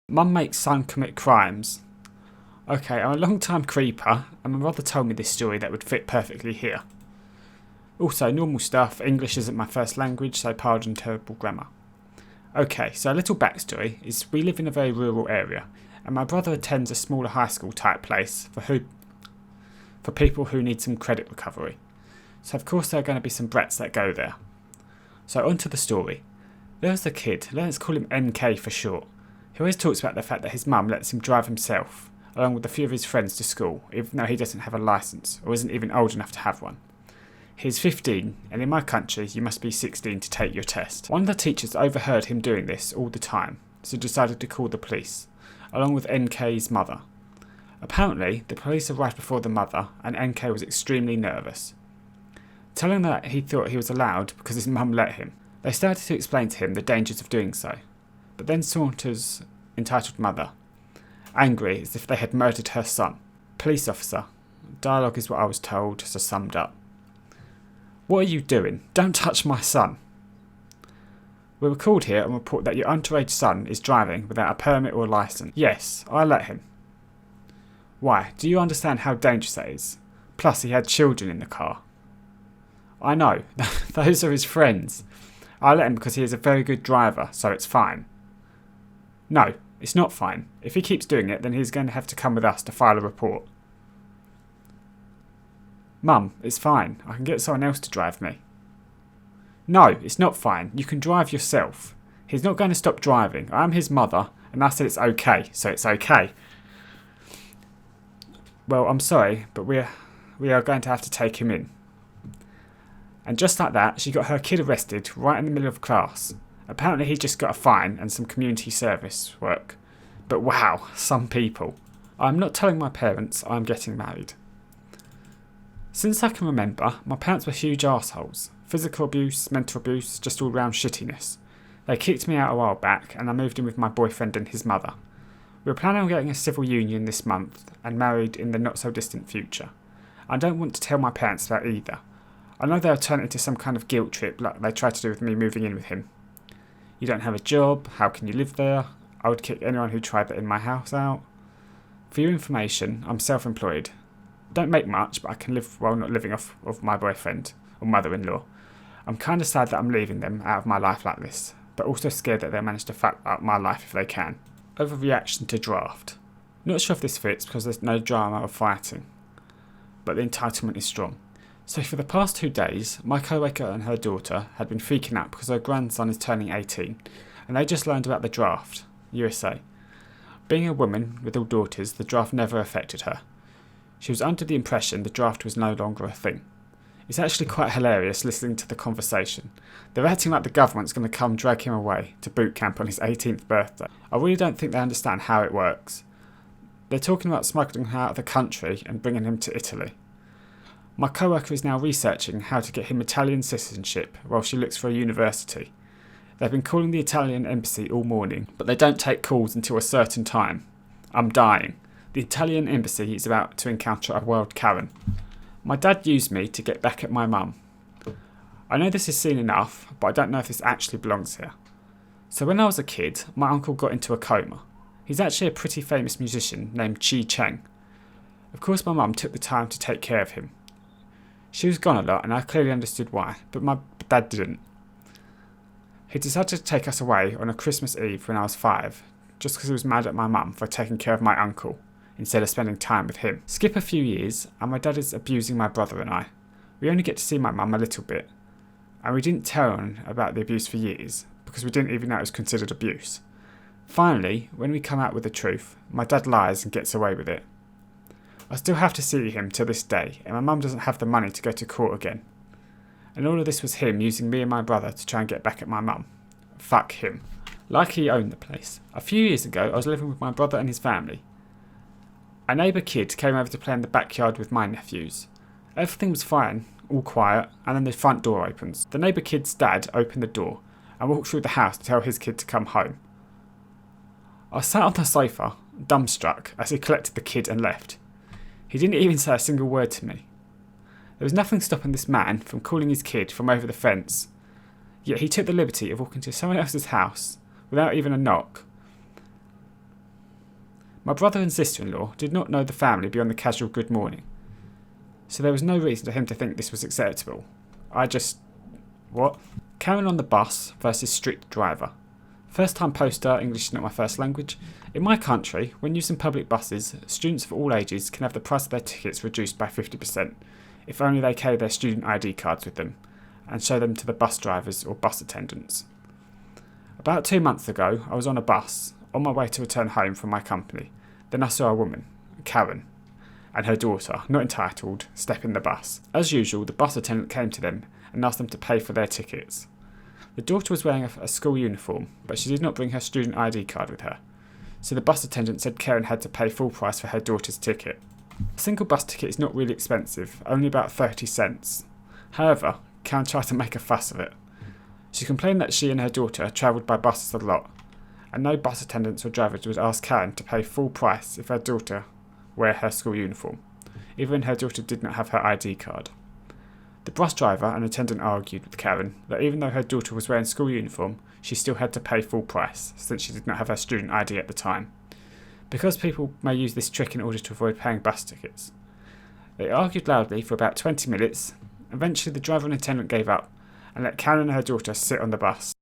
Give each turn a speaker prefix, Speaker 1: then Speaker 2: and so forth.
Speaker 1: Mum makes son commit crimes. Okay, I'm a long-time creeper, and my brother told me this story that would fit perfectly here. Also, normal stuff, English isn't my first language, so pardon terrible grammar. Okay, so a little backstory is we live in a very rural area, and my brother attends a smaller high school type place for people who need some credit recovery. So of course there are going to be some brats that go there. So on to the story. There's a kid, let's call him NK for short. He always talks about the fact that his mum lets him drive himself, along with a few of his friends to school, even though he doesn't have a licence, or isn't even old enough to have one. He's 15, and in my country you must be 16 to take your test. One of the teachers overheard him doing this all the time, so decided to call the police, along with NK's mother. Apparently, the police arrived before the mother, and NK was extremely nervous. Telling that he thought he was allowed because his mum let him. They started to explain to him the dangers of doing so, but then saunters entitled mother, angry as if they had murdered her son. Police officer. Dialogue is what I was told, so summed up. What are you doing? Don't touch my son. We were called here and report that your underage son is driving without a permit or licence. Yes, I let him. Why? Do you understand how dangerous that is? Plus he had children in the car. I know, those are his friends. I let him because he is a very good driver, so it's fine. No, it's not fine. If he keeps doing it, then he's going to have to come with us to file a report. Mum, it's fine. I can get someone else to drive me. No, it's not fine. You can drive yourself. He's not going to stop driving. I am his mother, and I said it's okay, so it's okay. Well, I'm sorry, but we are going to have to take him in. And just like that, she got her kid arrested right in the middle of class. Apparently he just got a fine and some community service work. But wow, some people. I'm not telling my parents I'm getting married. Since I can remember, my parents were huge arseholes. Physical abuse, mental abuse, just all round shittiness. They kicked me out a while back and I moved in with my boyfriend and his mother. We were planning on getting a civil union this month and married in the not so distant future. I don't want to tell my parents that either. I know they'll turn it into some kind of guilt trip like they tried to do with me moving in with him. You don't have a job, how can you live there? I would kick anyone who tried that in my house out. For your information, I'm self-employed. Don't make much, but I can live while not living off of my boyfriend or mother-in-law. I'm kind of sad that I'm leaving them out of my life like this, but also scared that they'll manage to fuck up my life if they can. Overreaction to draft. Not sure if this fits because there's no drama or fighting, but the entitlement is strong. So for the past 2 days, my co-worker and her daughter had been freaking out because her grandson is turning 18, and they just learned about the draft, USA. Being a woman with all daughters, the draft never affected her. She was under the impression the draft was no longer a thing. It's actually quite hilarious listening to the conversation. They're acting like the government's going to come drag him away to boot camp on his 18th birthday. I really don't think they understand how it works. They're talking about smuggling him out of the country and bringing him to Italy. My co-worker is now researching how to get him Italian citizenship while she looks for a university. They've been calling the Italian embassy all morning, but they don't take calls until a certain time. I'm dying. The Italian embassy is about to encounter a world Karen. My dad used me to get back at my mum. I know this is seen enough, but I don't know if this actually belongs here. So when I was a kid, my uncle got into a coma. He's actually a pretty famous musician named Chi Cheng. Of course my mum took the time to take care of him. She was gone a lot and I clearly understood why, but my dad didn't. He decided to take us away on a Christmas Eve when I was 5, just because he was mad at my mum for taking care of my uncle, instead of spending time with him. Skip a few years and my dad is abusing my brother and I. We only get to see my mum a little bit, and we didn't tell her about the abuse for years, because we didn't even know it was considered abuse. Finally, when we come out with the truth, my dad lies and gets away with it. I still have to see him to this day, and my mum doesn't have the money to go to court again. And all of this was him using me and my brother to try and get back at my mum. Fuck him. Like he owned the place. A few years ago, I was living with my brother and his family. A neighbour kid came over to play in the backyard with my nephews. Everything was fine, all quiet, and then the front door opens. The neighbour kid's dad opened the door and walked through the house to tell his kid to come home. I sat on the sofa, dumbstruck, as he collected the kid and left. He didn't even say a single word to me. There was nothing stopping this man from calling his kid from over the fence, yet he took the liberty of walking to someone else's house without even a knock. My brother and sister-in-law did not know the family beyond the casual good morning, so there was no reason for him to think this was acceptable. What? Karen on the bus versus strict driver. First time poster, English is not my first language. In my country, when using public buses, students of all ages can have the price of their tickets reduced by 50%, if only they carry their student ID cards with them, and show them to the bus drivers or bus attendants. About 2 months ago, I was on a bus, on my way to return home from my company. Then I saw a woman, Karen, and her daughter, not entitled, step in the bus. As usual, the bus attendant came to them and asked them to pay for their tickets. The daughter was wearing a school uniform, but she did not bring her student ID card with her, so the bus attendant said Karen had to pay full price for her daughter's ticket. A single bus ticket is not really expensive, only about 30 cents. However, Karen tried to make a fuss of it. She complained that she and her daughter travelled by buses a lot, and no bus attendants or drivers would ask Karen to pay full price if her daughter wear her school uniform, even her daughter did not have her ID card. The bus driver and attendant argued with Karen that even though her daughter was wearing school uniform, she still had to pay full price, since she did not have her student ID at the time, because people may use this trick in order to avoid paying bus tickets. They argued loudly for about 20 minutes. Eventually the driver and attendant gave up and let Karen and her daughter sit on the bus.